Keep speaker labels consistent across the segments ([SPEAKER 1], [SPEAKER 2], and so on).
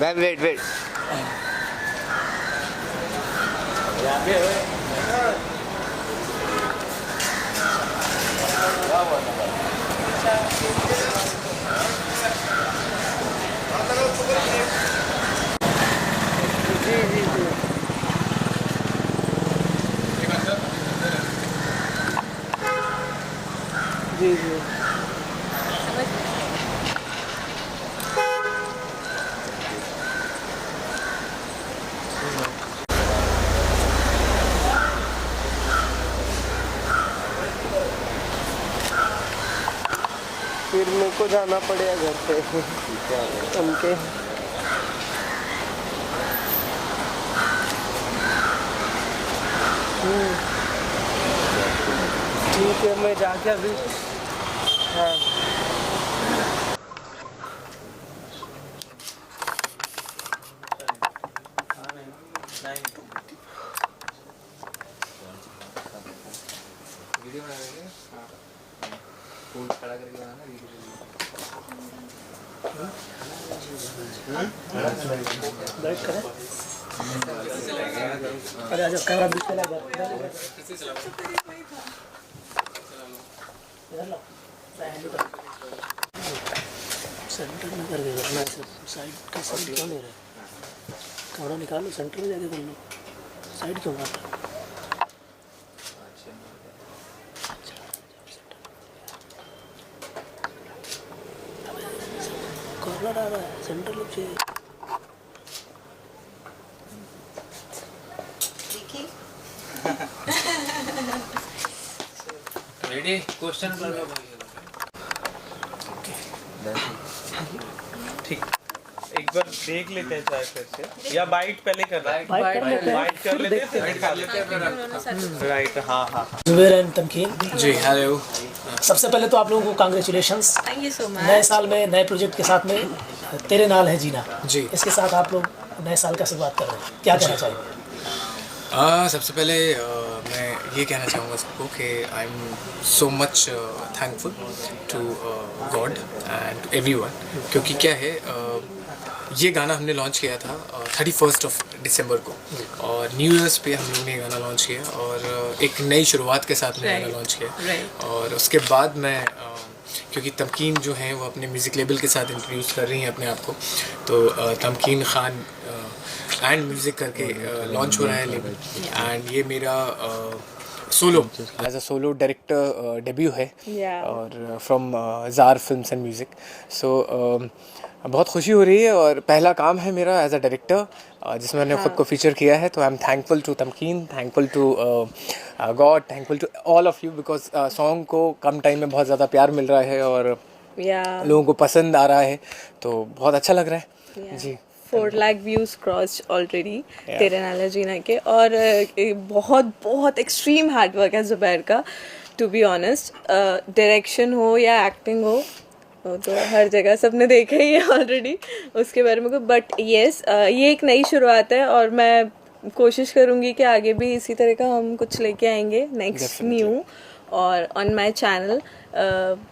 [SPEAKER 1] Ma'am wait wait. जी जी जी जी जी। फिर मेरे को जाना पड़ेगा घर पे उनके। ठीक है, मैं जाके अभी। हाँ
[SPEAKER 2] वीडियो बना देंगे। हाँ फोन खड़ा करके बनाना वीडियो।
[SPEAKER 3] बैठ करें। अरे आजा कैमरा बीच में लगा इधर लो सेंटर में करके करना है सब। साइड का साइड क्यों ले रहे कैमरा निकालो सेंटर में जाके कर लो। साइड क्यों मार रहे कॉर्नर आ रहा है सेंटर लोग चाहिए।
[SPEAKER 2] रेडी क्वेश्चन कर लो।
[SPEAKER 4] ठीक, एक बार देख लेते हैं चाहे फिर से, या बाइट पहले कर रहा है।
[SPEAKER 3] बाइट कर लेते हैं।
[SPEAKER 4] बाइट कर लेते हैं। राइट, हाँ हाँ।
[SPEAKER 3] Zubair and Tamkeen
[SPEAKER 2] ji hello.
[SPEAKER 3] सबसे पहले तो आप लोगों को congratulations.
[SPEAKER 5] Thank you so much.
[SPEAKER 3] नए साल में नए प्रोजेक्ट के साथ में तेरे नाल है जीना
[SPEAKER 2] जी।
[SPEAKER 3] इसके साथ आप लोग नए साल का शुरुआत कर रहे हैं, क्या कहना चाहिए?
[SPEAKER 2] सबसे पहले मैं ये कहना चाहूँगा सबको कि I am so much thankful to God and everyone, क्योंकि क्या है ये गाना हमने लॉन्च किया था 31 दिसंबर को, और न्यू ईयर्स पे हम लोगों ने गाना लॉन्च किया और एक नई शुरुआत के साथ में गाना लॉन्च किया। और उसके बाद मैं क्योंकि तमकीन जो हैं वो अपने म्यूज़िक लेबल के साथ इंट्रोड्यूस कर रही हैं अपने आप को, तो तमकीन खान एंड म्यूज़िक करके लॉन्च हो रहा है लेबल। एंड ये मेरा solo as a solo director debut है और from Jar films and music. So बहुत खुशी हो रही है और पहला काम है मेरा एज अ डायरेक्टर जिसमें मैंने ख़ुद को फीचर किया है। तो I am thankful to Tamkeen, thankful to God, thankful to all of you, because song को कम टाइम में बहुत ज़्यादा प्यार मिल रहा है और लोगों को पसंद आ रहा है, तो बहुत अच्छा लग रहा है। जी
[SPEAKER 5] 4 लाख व्यूज क्रॉस ऑलरेडी तेरे नाल जीना के, और बहुत बहुत एक्सट्रीम हार्ड वर्क है जुबैर का, टू बी ऑनेस्ट। डायरेक्शन हो या एक्टिंग हो, तो हर जगह सबने देखा ही है ऑलरेडी उसके बारे में। बट येस, ये एक नई शुरुआत है और मैं कोशिश करूँगी कि आगे भी इसी तरह का हम कुछ लेके आएंगे नेक्स्ट न्यू, और on my channel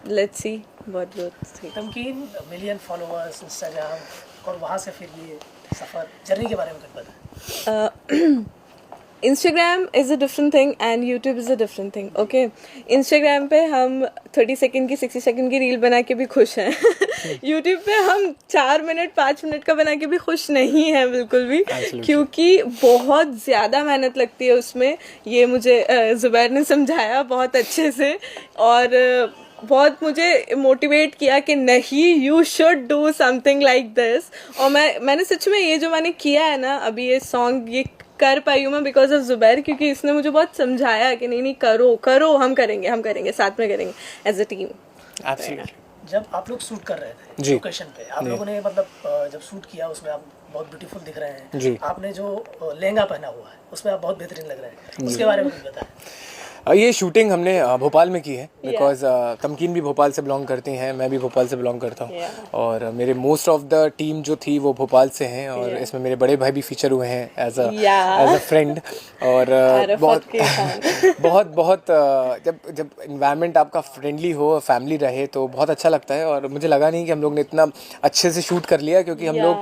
[SPEAKER 5] let's see बहुत बहुत।
[SPEAKER 3] तमकीन मिलियन फॉलोअर्स इंस्टाग्राम, और वहाँ से फिर ये सफ़र जर्नी के बारे में कुछ बता।
[SPEAKER 5] Instagram is a different thing and YouTube is a different thing. Okay, Instagram पे हम 30 सेकंड की 60 सेकंड की रील बना के भी खुश हैं। यूट्यूब पे हम 4 मिनट 5 मिनट का बना के भी खुश नहीं हैं बिल्कुल भी, क्योंकि बहुत ज़्यादा मेहनत लगती है उसमें। ये मुझे जुबैर ने समझाया बहुत अच्छे से, और बहुत मुझे मोटिवेट किया कि नहीं, you should do something like this. और मैंने सच में ये जो मैंने किया है ना अभी, ये सॉन्ग ये कर पाई हूँ मैं बिकॉज ऑफ जुबैर, क्योंकि इसने मुझे बहुत समझाया कि नहीं नहीं करो करो, हम करेंगे साथ में करेंगे एज अ टीम।
[SPEAKER 3] एब्सोल्युटली। जब आप लोग शूट कर रहे थे लोकेशन पे, आप लोगों ने मतलब जब शूट किया उसमें आप बहुत ब्यूटीफुल दिख रहे हैं। आपने जो लहंगा पहना हुआ है उसमें आप बहुत बेहतरीन लग रहे हैं, उसके बारे में कुछ बताएं।
[SPEAKER 2] ये शूटिंग हमने भोपाल में की है, बिकॉज तमकीन भी भोपाल से बिलोंग करती हैं, मैं भी भोपाल से बिलोंग करता हूँ, और मेरे मोस्ट ऑफ द टीम जो थी वो भोपाल से हैं, और इसमें मेरे बड़े भाई भी फीचर हुए हैं एज अ फ्रेंड। और बहुत जब इन्वायरमेंट आपका फ्रेंडली हो, फैमिली रहे, तो बहुत अच्छा लगता है। और मुझे लगा नहीं कि हम लोग ने इतना अच्छे से शूट कर लिया, क्योंकि हम लोग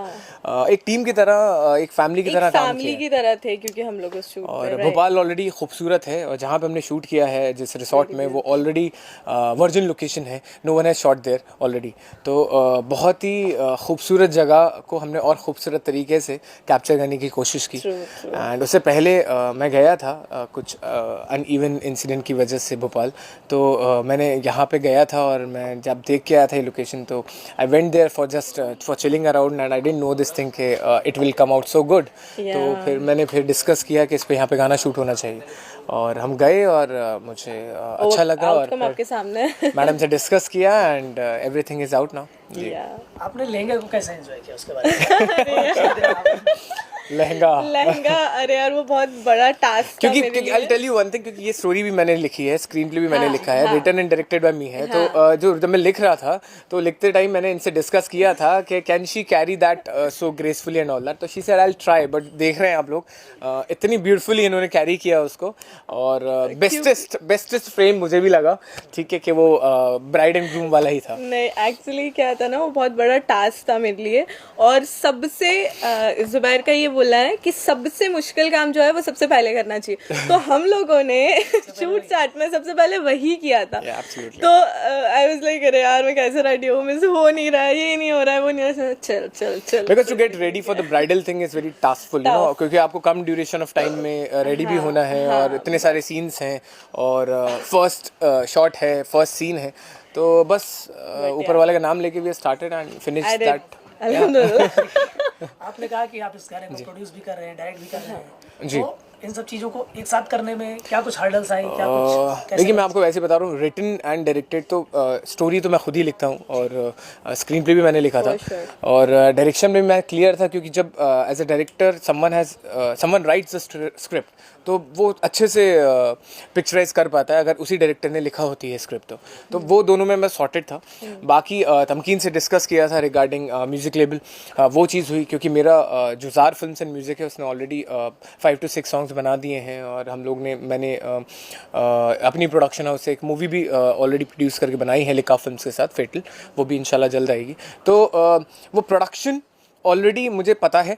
[SPEAKER 2] एक टीम की तरह, एक फैमिली की तरह काम
[SPEAKER 5] फैमिली
[SPEAKER 2] किया
[SPEAKER 5] की तरह थे क्योंकि हम लोग उस शूट
[SPEAKER 2] और
[SPEAKER 5] पे
[SPEAKER 2] भोपाल ऑलरेडी खूबसूरत है और जहाँ पे हमने शूट किया है जिस रिसॉर्ट में वो ऑलरेडी वर्जिन लोकेशन है, no one has shot there already. तो बहुत ही खूबसूरत जगह को हमने और खूबसूरत तरीके से कैप्चर करने की कोशिश की। एंड उससे पहले मैं गया था कुछ अनइवन इंसिडेंट की वजह से भोपाल, तो मैंने यहाँ पे गया था और मैं जब देख के आया था ये लोकेशन तो I went there for just for chilling around and I didn't know this thing के it will come out so good. तो फिर मैंने डिस्कस किया कि इस पे यहाँ पे गाना शूट होना चाहिए और हम गए और मुझे अच्छा लगा और
[SPEAKER 5] आपके सामने
[SPEAKER 2] मैडम से डिस्कस किया and everything is out now.
[SPEAKER 3] आपने लहंगे को कैसे एंजॉय किया उसके बारे में?
[SPEAKER 2] लहंगा
[SPEAKER 5] अरे यार वो बहुत बड़ा टास्क था मेरे
[SPEAKER 2] क्योंकि
[SPEAKER 5] लिए।
[SPEAKER 2] I tell you one thing, क्योंकि ये स्टोरी भी मैंने लिखी है, स्क्रीन प्ले भी मैंने लिखा है, रिटन एंड डायरेक्टेड बाय मी है। तो जो जब मैं लिख रहा था तो लिखते टाइम मैंने इनसे डिस्कस किया था कि can she carry that so gracefully and all that. तो she said I will try, but देख रहे हैं आप लोग इतनी ब्यूटीफुली इन्होंने कैरी किया उसको और बेस्टेस्ट फ्रेम मुझे भी लगा, ठीक है, कि वो ब्राइड एंड ग्रूम वाला ही था।
[SPEAKER 5] नहीं एक्चुअली क्या था ना, वो बहुत बड़ा टास्क था मेरे लिए और सबसे जुबैर का ये बोलना है कि सबसे मुश्किल काम जो है वो सबसे पहले करना चाहिए। तो हम लोगों ने शूट स्टार्ट में सबसे पहले वही किया था। तो आई वाज लाइक अरे यार मैं कैसे रेडी हूँ, मुझसे हो नहीं रहा है, ये नहीं हो रहा है, वो नहीं हो रहा है, चल
[SPEAKER 2] because to get ready for the bridal thing is very taskful, you know, क्योंकि आपको कम ड्यूरेशन ऑफ टाइम में रेडी भी होना है और इतने सारे सीन्स हैं और फर्स्ट शॉट है, फर्स्ट सीन है, तो बस ऊपर वाले का नाम लेके we started and finish that.
[SPEAKER 3] आपने कहा कि आप इस गाने को प्रोड्यूस भी कर रहे हैं, डायरेक्ट भी कर रहे हैं
[SPEAKER 2] जी।
[SPEAKER 3] तो इन सब चीज़ों को एक साथ करने में क्या कुछ हर्डल्स आए, क्या कुछ
[SPEAKER 2] देखिए मैं आपको वैसे बता रहा हूँ, रिटन एंड डायरेक्टेड तो स्टोरी तो मैं खुद ही लिखता हूँ और स्क्रीन प्ले भी मैंने लिखा था और डायरेक्शन में मैं क्लियर था, क्योंकि जब as a director someone writes the script तो वो अच्छे से पिक्चराइज कर पाता है अगर उसी डायरेक्टर ने लिखा होती है स्क्रिप्ट तो वो दोनों में मैं सॉर्टेड था। बाकी तमकीन से डिस्कस किया था रिगार्डिंग म्यूज़िक लेबल, वो चीज़ हुई क्योंकि मेरा जो जार फिल्म्स एंड म्यूज़िक है उसने ऑलरेडी 5 to 6 सॉन्ग्स बना दिए हैं और हम लोग ने मैंने अपनी प्रोडक्शन हाउस से एक मूवी भी ऑलरेडी प्रोड्यूस करके बनाई है लिका फिल्म्स के साथ, फेटल, वो भी इंशाल्लाह जल्द आएगी। तो वो प्रोडक्शन ऑलरेडी मुझे पता है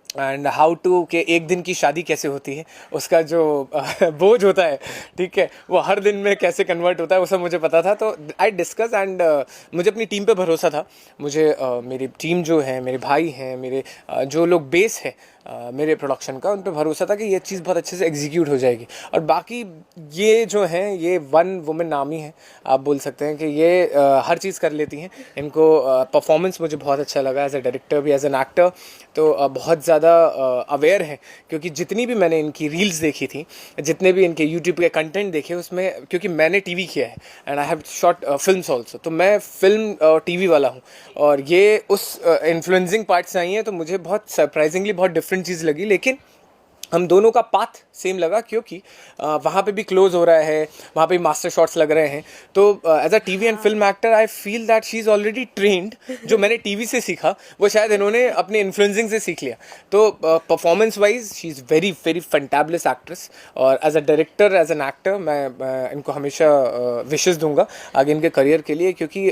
[SPEAKER 2] एंड हाउ टू के एक दिन की शादी कैसे होती है, उसका जो बोझ होता है, ठीक है, वो हर दिन में कैसे कन्वर्ट होता है, वो सब मुझे पता था। तो आई डिस्कस एंड मुझे अपनी टीम पे भरोसा था, मुझे मेरी टीम जो है, मेरे भाई हैं, मेरे जो लोग बेस है मेरे प्रोडक्शन का, उन पे भरोसा था कि ये चीज़ बहुत अच्छे से एग्जीक्यूट हो जाएगी। और बाकी ये जो हैं ये वन वुमेन आर्मी है, आप बोल सकते हैं कि ये हर चीज़ कर लेती हैं। इनको परफॉर्मेंस मुझे बहुत अच्छा लगा एज ए डायरेक्टर भी एज एन एक्टर, तो बहुत ज़्यादा अवेयर है, क्योंकि जितनी भी मैंने इनकी रील्स देखी थी, जितने भी इनके यूट्यूब के कंटेंट देखे उसमें, क्योंकि मैंने टीवी किया है and I have short films also, तो मैं फिल्म टीवी वाला हूँ और ये उस इन्फ्लुएंसिंग पार्ट से आई हैं, तो मुझे बहुत सरप्राइजिंगली बहुत डिफरेंट चीज़ लगी। लेकिन हम दोनों का पाथ सेम लगा, क्योंकि वहाँ पे भी क्लोज हो रहा है, वहाँ पे भी मास्टर शॉट्स लग रहे हैं। तो as a TV and film actor I feel that she is already trained, जो मैंने टीवी से सीखा वो शायद इन्होंने अपने इन्फ्लुएंसिंग से सीख लिया। तो performance wise she is very very fantabulous actress और as a director, as an actor मैं इनको हमेशा विशेस दूंगा आगे इनके करियर के लिए, क्योंकि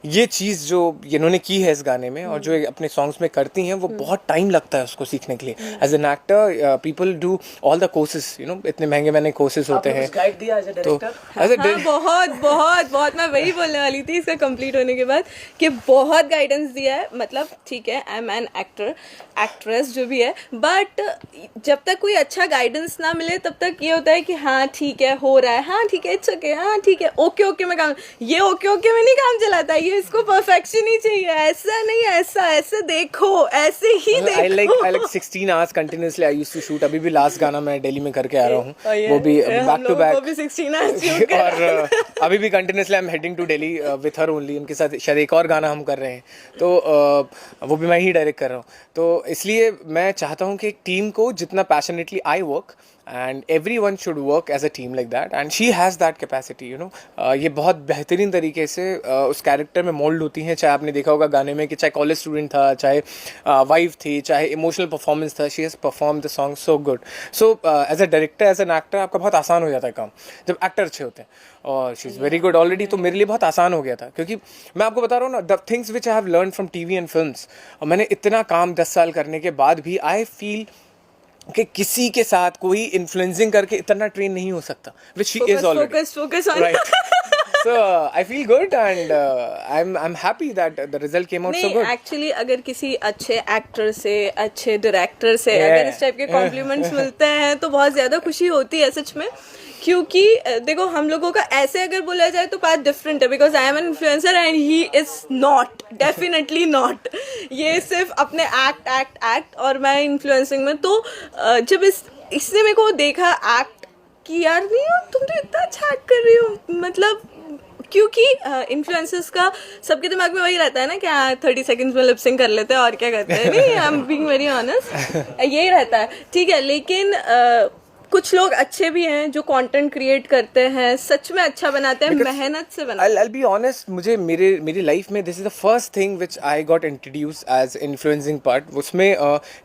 [SPEAKER 2] ये चीज़ जो इन्होंने की है इस गाने में और जो अपने सॉन्ग्स में करती हैं वो बहुत टाइम लगता है उसको सीखने के लिए। As an actor people do all the courses, you know, इतने महंगे कोर्सेज होते हैं।
[SPEAKER 3] गाइड दिया एज अ डायरेक्टर?
[SPEAKER 5] बहुत मैं वही बोलने वाली थी इसका कंप्लीट होने के बाद कि बहुत गाइडेंस दिया है। मतलब ठीक है, I am an actor, actress जो भी है, बट जब तक कोई अच्छा गाइडेंस ना मिले तब तक ये होता है कि हाँ ठीक है, हो रहा है, हाँ ठीक है, इट्स ओके, हाँ ठीक है, ओके में काम, ये ओके में नहीं काम चलाता, ये इसको परफेक्शन ही चाहिए, ऐसा नहीं, ऐसे देखो, ऐसे ही देखो।
[SPEAKER 2] I like 16 hours continuously I used to shoot। अभी भी लास्ट गाना मैं दिल्ली में करके आ रहा हूँ, वो भी बैक टू बैक,
[SPEAKER 5] 16 hours
[SPEAKER 2] और अभी भी continuously I am heading to Delhi with her only. उनके साथ शायद एक और गाना हम कर रहे हैं, तो वो भी मैं ही डायरेक्ट कर रहा हूँ। तो इसलिए मैं चाहता हूँ कि एक टीम को जितना passionately I work and everyone should work as a team like that and she has that capacity, you know. ये बहुत बेहतरीन तरीके से उस कैरेक्टर में मोल्ड होती हैं. चाहे आपने देखा होगा गाने में कि चाहे कॉलेज स्टूडेंट था, चाहे वाइफ थी, चाहे इमोशनल परफॉर्मेंस था, she has perform the song so good. So as a director, as an actor आपका बहुत आसान हो जाता है काम जब एक्टर अच्छे होते हैं. और she is very good already, तो मेरे लिए बहुत आसान हो गया था. क्योंकि मैं आपको बता रहा हूँ ना, the things which I have learn from TV and films, और मैंने इतना काम 10 साल करने के बाद भी आई फील कि किसी के साथ कोई इन्फ्लुएंसिंग करके इतना ट्रेन नहीं हो सकता, which she is already.
[SPEAKER 5] Focus on.
[SPEAKER 2] Right. So I feel good and I'm happy that the result came out so good.
[SPEAKER 5] Actually अगर किसी अच्छे एक्टर से, अच्छे डायरेक्टर से अगर इस टाइप के कॉम्प्लीमेंट्स मिलते हैं तो बहुत ज़्यादा खुशी होती है सच में. क्योंकि देखो हम लोगों का ऐसे अगर बोला जाए तो बात डिफरेंट है, because I am an influencer and he is not, definitely not. ये सिर्फ अपने एक्ट और मैं इन्फ्लुएंसिंग में. तो जब इसने मेरे को देखा एक्ट कि यार नहीं हो तुम तो इतना अच्छा एक्ट कर रही हो, मतलब क्योंकि इन्फ्लुएंसर्स का सबके दिमाग में वही रहता है ना कि हाँ 30 सेकंड्स में लिपसिंग कर लेते हैं और क्या करते हैं. नहीं, I am being very honest, यही रहता है. ठीक है, लेकिन कुछ लोग अच्छे भी हैं जो कंटेंट क्रिएट करते हैं, सच में अच्छा बनाते हैं, मेहनत से बनाते हैं.
[SPEAKER 2] I'll be honest, मुझे मेरी लाइफ में this is the first thing which I got introduce as influencing part. उसमें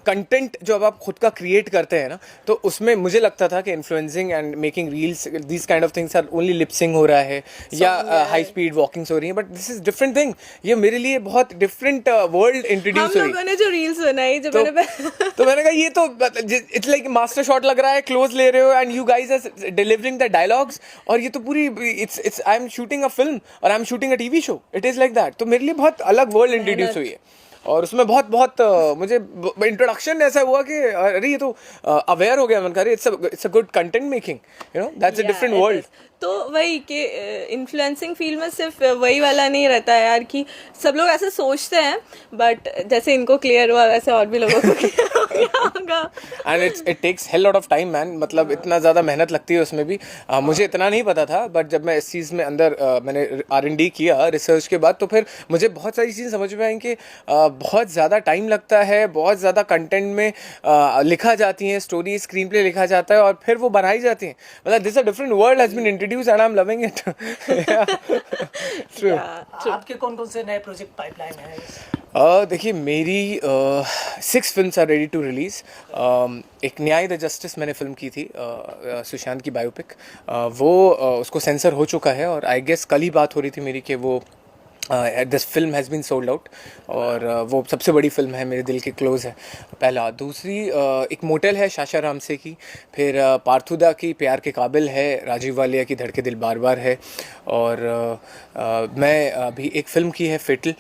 [SPEAKER 2] कंटेंट जब आप खुद का क्रिएट करते हैं ना, तो उसमें मुझे लगता था कि influencing and making reels, this kind of things are only lip syncing हो रहा है या हाई स्पीड वॉकिंग्स हो रही है. But this is different thing. ये मेरे लिए बहुत डिफरेंट वर्ल्ड इंट्रोड्यूस हुई.
[SPEAKER 5] हम लोगों ने जो रील्स बनाई, जो
[SPEAKER 2] तो मैंने कहा ये तो इट्स लाइक मास्टर शॉट लग रहा है, क्लोज ले रहे हो and you guys are delivering the dialogues, और ये तो पूरी it's I am shooting a film और I am shooting a TV show. It is like that. तो मेरे लिए बहुत अलग वर्ल्ड इंट्रोड्यूस हुई है और उसमें बहुत मुझे इंट्रोडक्शन ऐसा हुआ कि अरे ये तो अवेयर हो गया. मन कर it's a good content making, you know, that's a different world.
[SPEAKER 5] तो वही कि इन्फ्लुएंसिंग फील्ड में सिर्फ वही वाला नहीं रहता है यार कि सब लोग ऐसे सोचते हैं, बट जैसे इनको क्लियर हुआ वैसे और भी लोगों को क्लियर होगा.
[SPEAKER 2] And it takes hell lot of time man. मतलब इतना ज़्यादा मेहनत लगती है उसमें भी. मुझे इतना नहीं पता था, बट जब मैं इस चीज़ में अंदर मैंने R&D किया रिसर्च के बाद, तो फिर मुझे बहुत सारी चीज़ें समझ में आई कि बहुत ज़्यादा टाइम लगता है, बहुत ज़्यादा कंटेंट में लिखा जाती हैं, स्टोरी स्क्रीन प्ले लिखा जाता है और फिर वो बनाई जाती हैं. मतलब this a different world has been introduced and I am loving it. True.
[SPEAKER 3] आपके कौन कौन से नए प्रोजेक्ट पाइपलाइन है?
[SPEAKER 2] देखिए मेरी 6 films are ready to release. एक न्याय द जस्टिस मैंने फिल्म की थी, सुशांत की बायोपिक. वो उसको सेंसर हो चुका है और आई गेस कल ही बात हो रही थी मेरी कि वो this film has been sold out. और वो सबसे बड़ी फिल्म है, मेरे दिल के क्लोज है. पहला. दूसरी एक मोटेल है शाशा रामसे की. फिर पार्थुदा की प्यार के काबिल है. राजीव वालिया की धड़के दिल बार बार है. और मैं अभी एक फ़िल्म की है फेटल,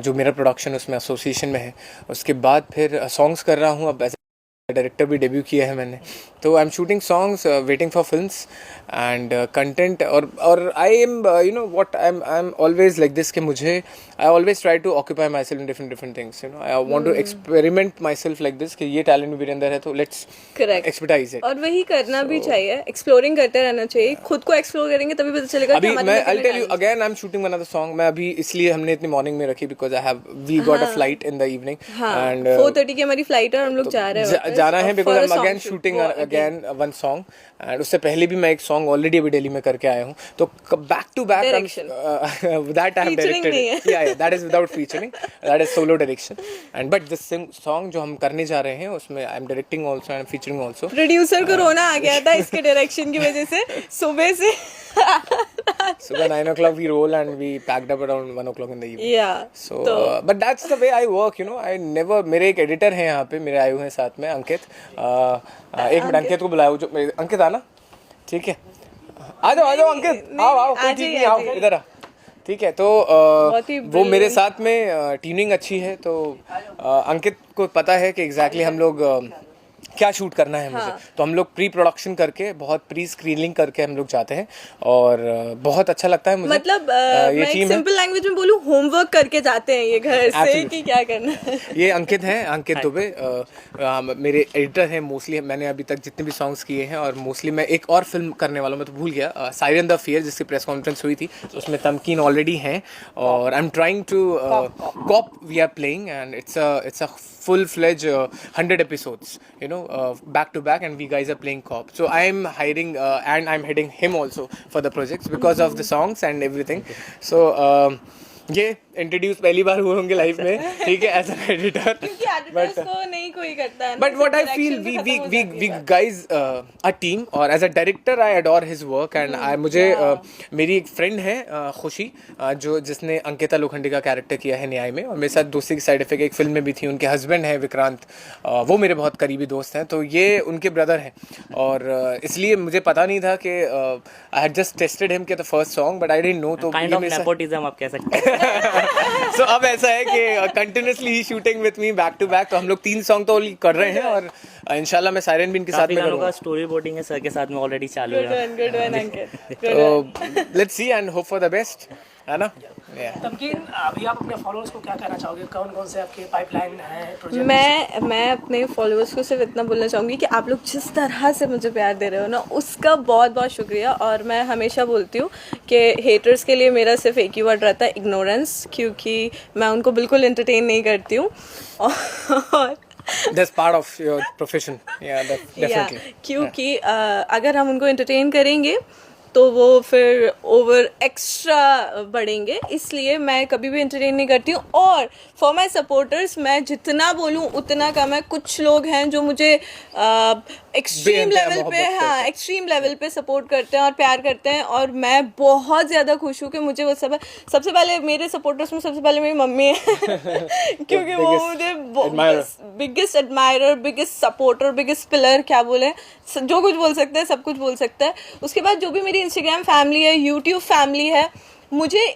[SPEAKER 2] जो मेरा प्रोडक्शन उसमें एसोसिएशन में है. उसके बाद फिर सॉन्ग्स कर रहा हूँ. अब ऐसे डायरेक्टर भी डेब्यू किया है मैंने. तो I am shooting songs, waiting for films and content. और I am you know what I am always like this कि मुझे I always try to occupy myself in different things, you know. I want to experiment myself like this कि ये talent मेरे अंदर है, तो let's expertise it.
[SPEAKER 5] और वही करना भी चाहिए, एक्सप्लोरिंग करते रहना चाहिए. खुद को एक्सप्लोर करेंगे तभी पता चलेगा.
[SPEAKER 2] अभी मैं I tell you again I am shooting another song. मैं अभी इसलिए हमने इतनी मॉर्निंग में रखी because we got a flight in the evening and
[SPEAKER 5] 4:30 की हमारी फ्लाइट है और हम लोग जा रहे हैं
[SPEAKER 2] जाना है because I am again shooting again one song. And उससे पहले भी मैं एक सॉन्ग ऑलरेडी अभी दिल्ली में करके आया हूँ. तो back to back that I have directed. या that is without featuring, that is solo direction. And but this song जो हम करने जा रहे हैं उसमें I am directing also and featuring also.
[SPEAKER 5] Producer को रोना आ गया था इसके डायरेक्शन की वजह से. सुबह से
[SPEAKER 2] सुबह 9 o'clock we roll and we packed up around 1 o'clock in the evening.
[SPEAKER 5] Yeah.
[SPEAKER 2] So but that's the way I work, you know. I never. मेरे एक एडिटर हैं यहाँ पे, मेरे आए हुए हैं साथ में अंकित. एक मिनट अंकित को बुलाओ. जो अंकित आना. ठीक है, आ जाओ अंकित. आओ कोई ठीक नहीं, आओ इधर आ. ठीक है. तो वो मेरे साथ में ट्यूनिंग अच्छी है. तो अंकित को पता है कि एग्जैक्टली हम लोग क्या शूट करना है मुझे. तो हम लोग प्री प्रोडक्शन करके, बहुत प्री स्क्रीनिंग करके हम लोग जाते हैं और बहुत अच्छा लगता है मुझे.
[SPEAKER 5] मतलब मैं एक सिंपल लैंग्वेज में बोलूं, होमवर्क करके जाते हैं ये घर से कि क्या करना है.
[SPEAKER 2] ये अंकित हैं, अंकित दुबे मेरे एडिटर हैं मोस्टली. मैंने अभी तक जितने भी सॉन्ग्स किए हैं और मोस्टली मैं एक और फिल्म करने वाला हूँ, मैं तो भूल गया, सायरन द फियर, जिसकी प्रेस कॉन्फ्रेंस हुई थी. उसमें तमकीन ऑलरेडी हैं और I am trying to cop we are playing and it's a full fledge 100 episodes, you know. back to back, and we guys are playing cop. So I'm hiring and I'm heading him also for the projects because of the songs and everything. So ये introduce पहली बार हुए होंगे life में, ठीक है, as an editor.
[SPEAKER 5] क्योंकि editors को नहीं कोई करता है.
[SPEAKER 2] But what I feel, we guys a team, और as a director I adore his work, and मुझे मेरी एक फ्रेंड है खुशी, जिसने अंकिता लोखंडे का कैरेक्टर किया है न्याय में, और मेरे साथ दूसरी साइड इफेक्ट एक फिल्म में भी थी. उनके हस्बैंड है विक्रांत, वो मेरे बहुत करीबी दोस्त हैं, तो ये उनके ब्रदर हैं, और इसलिए मुझे पता नहीं था कि I had just tested him के the first song, but I didn't know. तो
[SPEAKER 6] काइंड ऑफ नेपोटिज्म आप कह सकते हैं.
[SPEAKER 2] So, अब ऐसा है कि कंटिन्यूसली ही shooting with me back to back, तो हम लोग 3 सॉन्ग तो कर रहे हैं, और इंशाल्लाह मैं सायरन भी इनके साथ में करूंगा.
[SPEAKER 6] स्टोरी बोर्डिंग है सर के साथ में ऑलरेडी चालू है.
[SPEAKER 5] गुड वन अंकित.
[SPEAKER 2] तो let's see and hope for the best, है ना.
[SPEAKER 3] तमकीन, अभी आप अपने फॉलोअर्स को क्या कहना चाहोगे? कौन कौन से आपके पाइपलाइन हैं प्रोजेक्ट?
[SPEAKER 5] मैं अपने फॉलोअर्स को सिर्फ इतना बोलना चाहूँगी कि आप लोग जिस तरह से मुझे प्यार दे रहे हो ना, उसका बहुत बहुत शुक्रिया. और मैं हमेशा बोलती हूँ कि हेटर्स के लिए मेरा सिर्फ एक ही वर्ड रहता है, इग्नोरेंस, क्योंकि मैं उनको बिल्कुल एंटरटेन नहीं करती हूँ. और
[SPEAKER 2] That's part of your profession. Yeah, definitely.
[SPEAKER 5] क्योंकि अगर हम उनको एंटरटेन करेंगे तो वो फिर ओवर एक्स्ट्रा बढ़ेंगे, इसलिए मैं कभी भी एंटरटेन नहीं करती हूँ. और फॉर माई सपोर्टर्स मैं जितना बोलूँ उतना कम है. कुछ लोग हैं जो मुझे एक्सट्रीम लेवल पे, हाँ, एक्सट्रीम लेवल पे सपोर्ट करते हैं और प्यार करते हैं, और मैं बहुत ज़्यादा खुश हूँ कि मुझे वो सब. सबसे पहले मेरे सपोर्टर्स में सबसे पहले मेरी मम्मी है क्योंकि वो मुझे biggest admirer, biggest supporter, biggest pillar, क्या बोले, जो कुछ बोल सकते हैं, सब कुछ बोल सकता है. उसके बाद जो भी मेरी इंस्टाग्राम फैमिली है, यूट्यूब फैमिली है, मुझे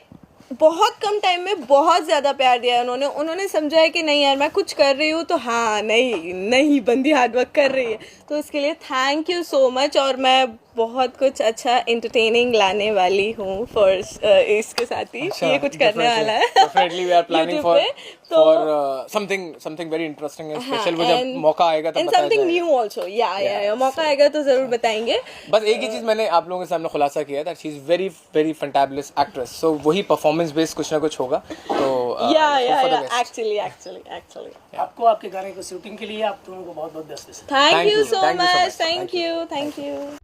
[SPEAKER 5] बहुत कम टाइम में बहुत ज़्यादा प्यार दिया है. उन्होंने समझा है कि नहीं यार मैं कुछ कर रही हूँ तो हाँ, नहीं बंदी हार्ड वर्क कर रही है, तो उसके लिए थैंक यू सो मच. और मैं बहुत कुछ अच्छा एंटरटेनिंग लाने वाली हूँ फॉर इसके साथ ही. ये कुछ करने वाला है.
[SPEAKER 2] Definitely we are planning for something very interesting and special. वो जब मौका आएगा तब बताया
[SPEAKER 5] something new also. या मौका आएगा तो जरूर बताएंगे.
[SPEAKER 2] बस एक ही चीज मैंने आप लोगों के सामने खुलासा किया था, she is very very fantabulous actress, so वही परफॉर्मेंस बेस्ड कुछ ना कुछ होगा. तो
[SPEAKER 5] या एक्चुअली
[SPEAKER 3] आपको आपके गाने को शूटिंग के लिए आप दोनों को बहुत बहुत best.
[SPEAKER 5] Thank you so much. Thank you.